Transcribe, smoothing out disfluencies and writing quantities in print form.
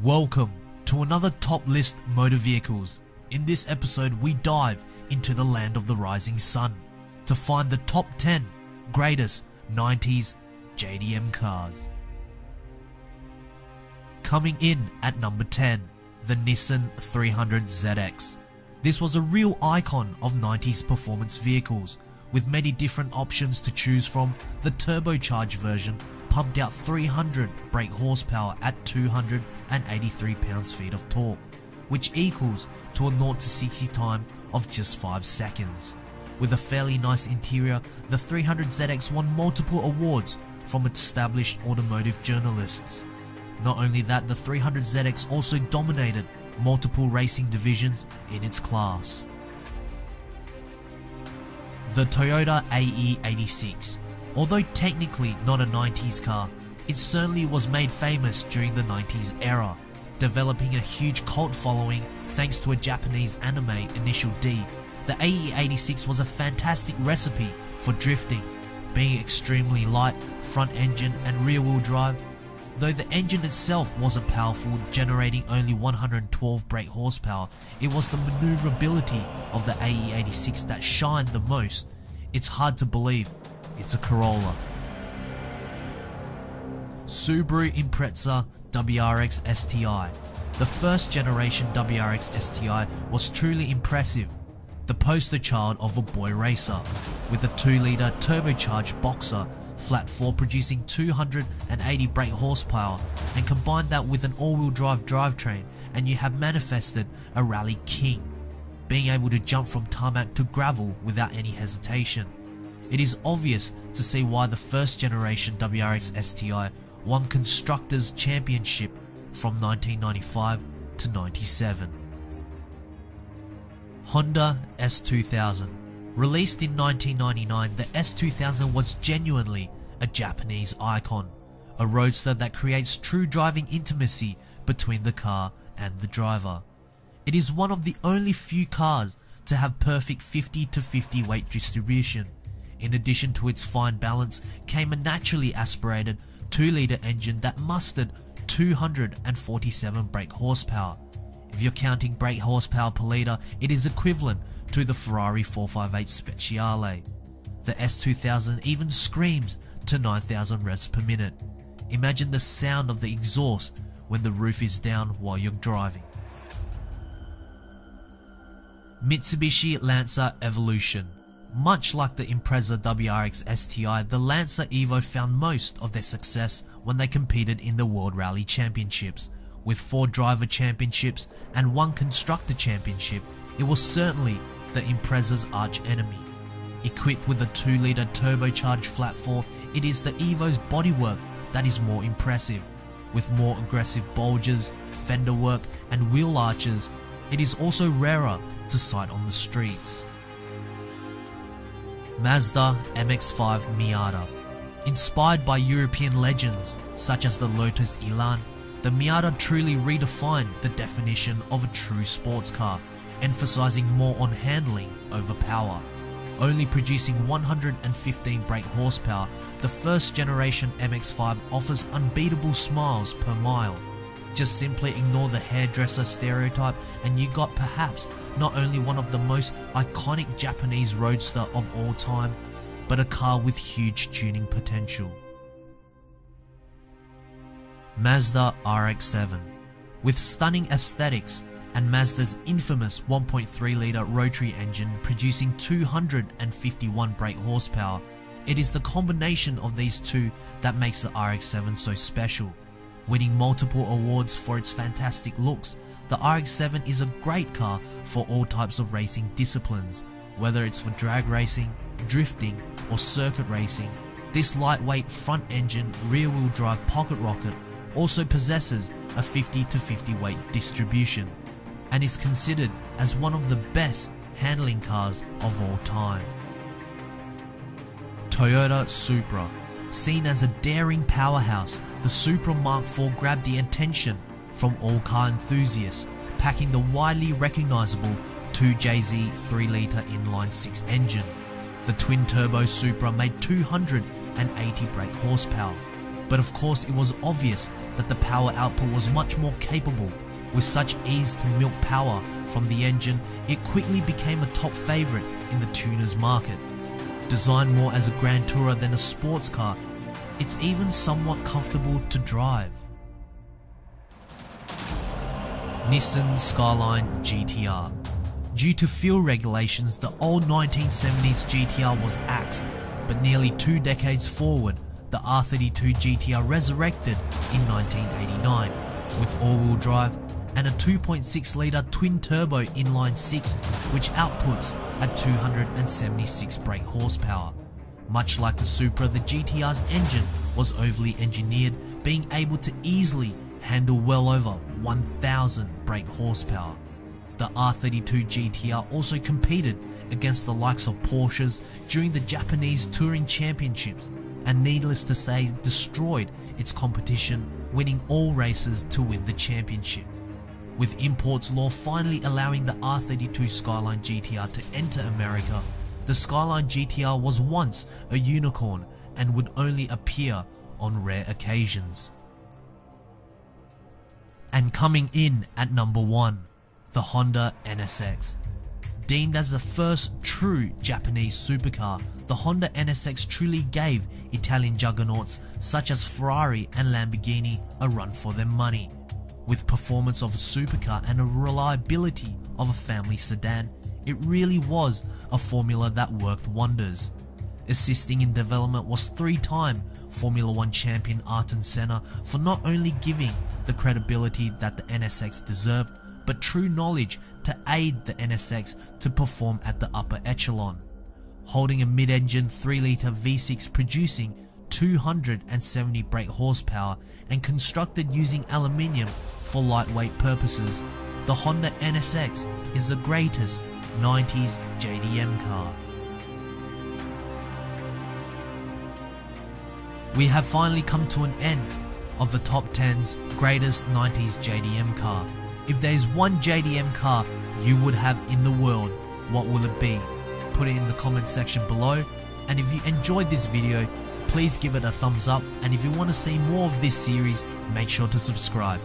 Welcome to another top list motor vehicles. In this episode we dive into the land of the rising sun to find the top 10 greatest 90s JDM cars. Coming in at number 10, the Nissan 300ZX. This was a real icon of 90s performance vehicles, with many different options to choose from. The turbocharged version pumped out 300 brake horsepower at 283 pounds-feet of torque, which equals to a 0 to 60 time of just 5 seconds. With a fairly nice interior, the 300ZX won multiple awards from established automotive journalists. Not only that, the 300ZX also dominated multiple racing divisions in its class. The Toyota AE86. Although technically not a 90s car, it certainly was made famous during the 90s era, developing a huge cult following thanks to a Japanese anime, Initial D. The AE86 was a fantastic recipe for drifting, being extremely light, front engine and rear wheel drive. Though the engine itself wasn't powerful, generating only 112 brake horsepower, it was the maneuverability of the AE86 that shined the most. It's hard to believe it's a Corolla. Subaru Impreza WRX STI. The first generation WRX STI was truly impressive, the poster child of a boy racer, with a 2-litre turbocharged boxer flat 4 producing 280 brake horsepower, and combine that with an all-wheel drive drivetrain and you have manifested a rally king, being able to jump from tarmac to gravel without any hesitation. It is obvious to see why the first generation WRX STI won Constructors' Championship from 1995 to 97. Honda S2000. Released in 1999, the S2000 was genuinely a Japanese icon, a roadster that creates true driving intimacy between the car and the driver. It is one of the only few cars to have perfect 50-50 weight distribution. In addition to its fine balance came a naturally aspirated 2-litre engine that mustered 247 brake horsepower. If you're counting brake horsepower per litre, it is equivalent to the Ferrari 458 Speciale. The S2000 even screams to 9,000 revs per minute. Imagine the sound of the exhaust when the roof is down while you're driving. Mitsubishi Lancer Evolution. Much like the Impreza WRX STI, the Lancer Evo found most of their success when they competed in the World Rally Championships. With 4 driver championships and 1 constructor championship, it was certainly the Impreza's arch enemy. Equipped with a 2-litre turbocharged flat 4, it is the Evo's bodywork that is more impressive. With more aggressive bulges, fender work and wheel arches, it is also rarer to sight on the streets. Mazda MX-5 Miata. Inspired by European legends such as the Lotus Elan, the Miata truly redefined the definition of a true sports car, emphasizing more on handling over power. Only producing 115 brake horsepower, the first generation MX-5 offers unbeatable smiles per mile. Just simply ignore the hairdresser stereotype and you got perhaps not only one of the most iconic Japanese roadster of all time, but a car with huge tuning potential. Mazda RX-7. With stunning aesthetics and Mazda's infamous 1.3-litre rotary engine producing 251 brake horsepower, it is the combination of these two that makes the RX-7 so special. Winning multiple awards for its fantastic looks, the RX-7 is a great car for all types of racing disciplines, whether it's for drag racing, drifting or circuit racing. This lightweight front engine rear-wheel drive pocket rocket also possesses a 50-50 weight distribution and is considered as one of the best handling cars of all time. Toyota Supra. Seen as a daring powerhouse, the Supra Mark IV grabbed the attention from all car enthusiasts, packing the widely recognizable 2JZ 3-litre inline-6 engine. The twin-turbo Supra made 280 brake horsepower, but of course it was obvious that the power output was much more capable. With such ease to milk power from the engine, it quickly became a top favourite in the tuners market. Designed more as a grand tourer than a sports car, it's even somewhat comfortable to drive. Nissan Skyline GTR. Due to fuel regulations, the old 1970s GTR was axed, but nearly 2 decades forward, the R32 GTR resurrected in 1989 with all-wheel drive and a 2.6 litre twin-turbo inline-6 which outputs at 276 brake horsepower. Much like the Supra, the GTR's engine was overly engineered, being able to easily handle well over 1000 brake horsepower. The R32 GTR also competed against the likes of Porsches during the Japanese Touring Championships, and needless to say destroyed its competition, winning all races to win the championship. With imports law finally allowing the R32 Skyline GTR to enter America, the Skyline GTR was once a unicorn and would only appear on rare occasions. And coming in at number 1, the Honda NSX. Deemed as the first true Japanese supercar, the Honda NSX truly gave Italian juggernauts such as Ferrari and Lamborghini a run for their money. With performance of a supercar and a reliability of a family sedan, it really was a formula that worked wonders. Assisting in development was 3-time Formula 1 champion Ayrton Senna for not only giving the credibility that the NSX deserved, but true knowledge to aid the NSX to perform at the upper echelon. Holding a mid-engine 3-litre V6 producing 270 brake horsepower and constructed using aluminium for lightweight purposes, the Honda NSX is the greatest 90s JDM car. We have finally come to an end of the top 10's greatest 90s JDM car. If there is one JDM car you would have in the world, what will it be? Put it in the comment section below, and if you enjoyed this video, please give it a thumbs up, and if you want to see more of this series, make sure to subscribe.